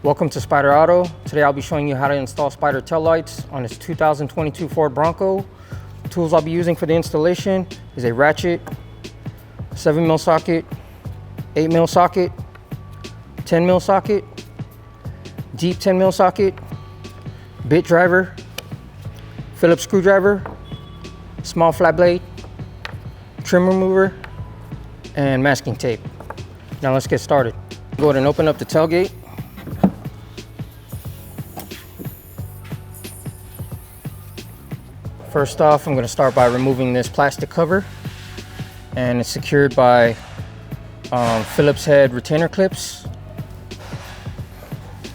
Welcome to Spyder Auto. Today I'll be showing you how to install Spyder tail lights on this 2022 Ford Bronco. The tools I'll be using for the installation is a ratchet, 7mm socket, 8mm socket, 10mm socket, deep 10mm socket, bit driver, Phillips screwdriver, small flat blade, trim remover, and masking tape. Now let's get started. Go ahead and open up the tailgate. First off, I'm going to start by removing this plastic cover, and it's secured by Phillips head retainer clips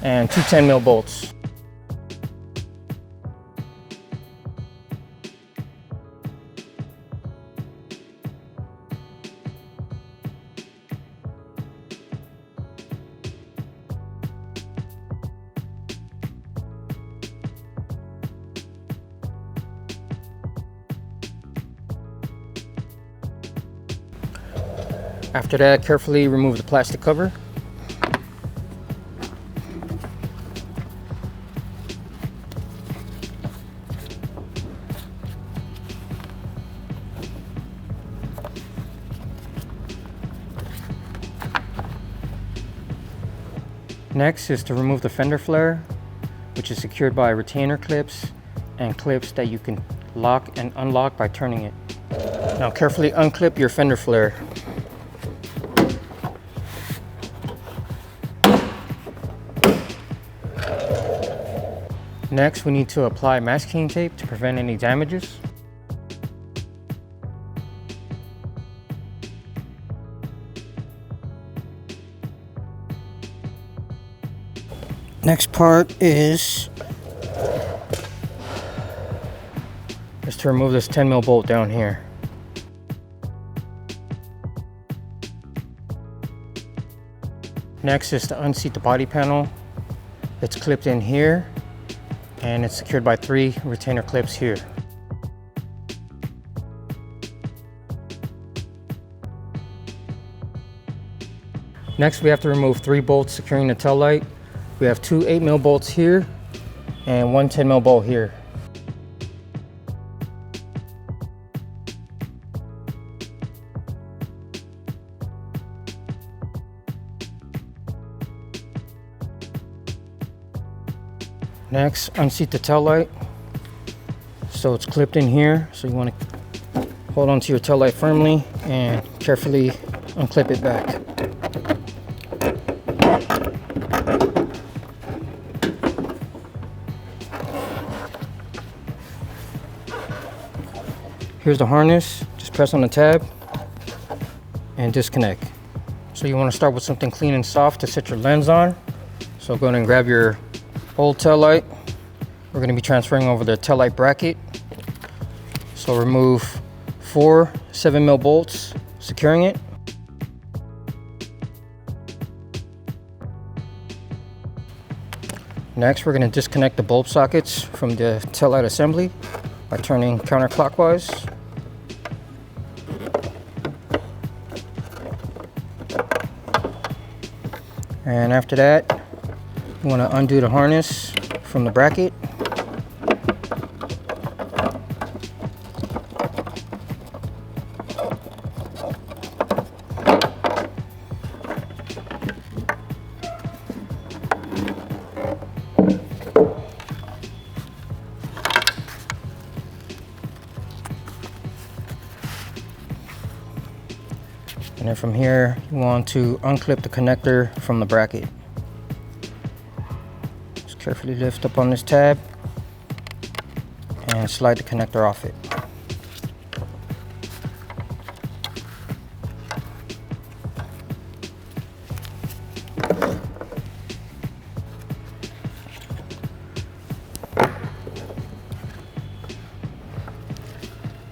and two 10mm bolts. After that, carefully remove the plastic cover. Next is to remove the fender flare, which is secured by retainer clips and clips that you can lock and unlock by turning it. Now carefully unclip your fender flare. Next, we need to apply masking tape to prevent any damages. Next part is to remove this 10mm bolt down here. Next is to unseat the body panel. It's clipped in here, and it's secured by 3 retainer clips here. Next, we have to remove 3 bolts securing the tail light. We have 2 8mm bolts here and 1 10mm bolt here. Next, unseat the tail light. So it's clipped in here, so you want to hold onto your tail light firmly and carefully unclip it back. Here's the harness. Just press on the tab and disconnect. So you want to start with something clean and soft to set your lens on. So go ahead and grab your old tail light. We're going to be transferring over the tail light bracket. So remove 4 7mm bolts securing it. Next, we're going to disconnect the bulb sockets from the tail light assembly by turning counterclockwise. And after that, you want to undo the harness from the bracket. And then from here, you want to unclip the connector from the bracket. Just carefully lift up on this tab and slide the connector off it.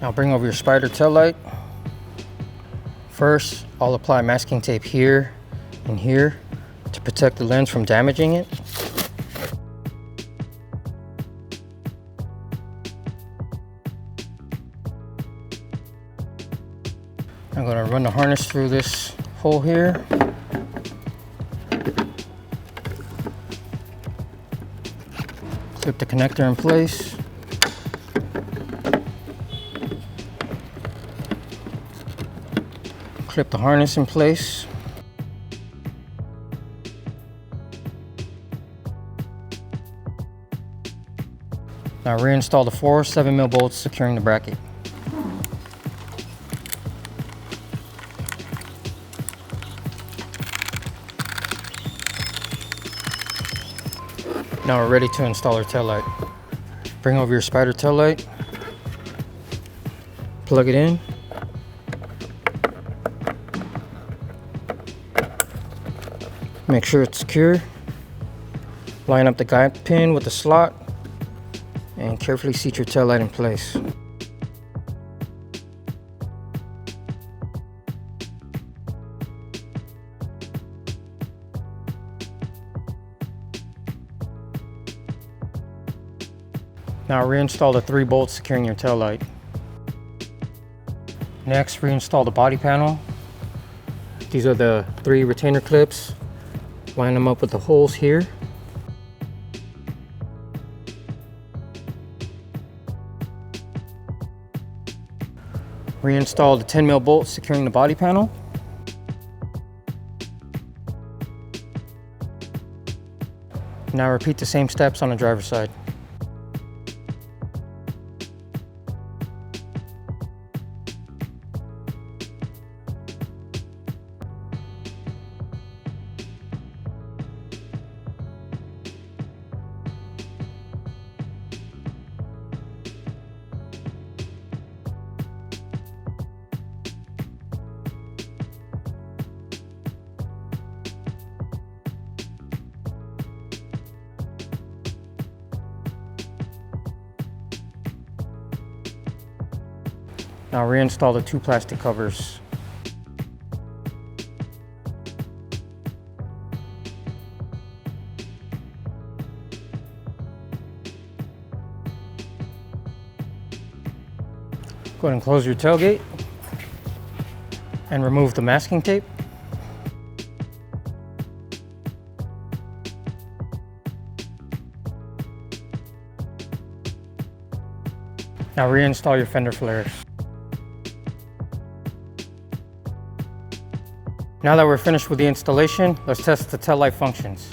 Now bring over your Spyder tail light. First, I'll apply masking tape here and here to protect the lens from damaging it. I'm going to run the harness through this hole here. Clip the connector in place. Clip the harness in place. Now reinstall the 4 7mm bolts securing the bracket. Now we're ready to install our tail light. Bring over your Spyder tail light, plug it in, make sure it's secure, line up the guide pin with the slot, and carefully seat your tail light in place. Now reinstall the 3 bolts securing your tail light. Next, reinstall the body panel. These are the 3 retainer clips. Line them up with the holes here. Reinstall the 10mm bolts securing the body panel. Now repeat the same steps on the driver's side. Now reinstall the 2 plastic covers. Go ahead and close your tailgate and remove the masking tape. Now reinstall your fender flares. Now that we're finished with the installation, let's test the tail light functions.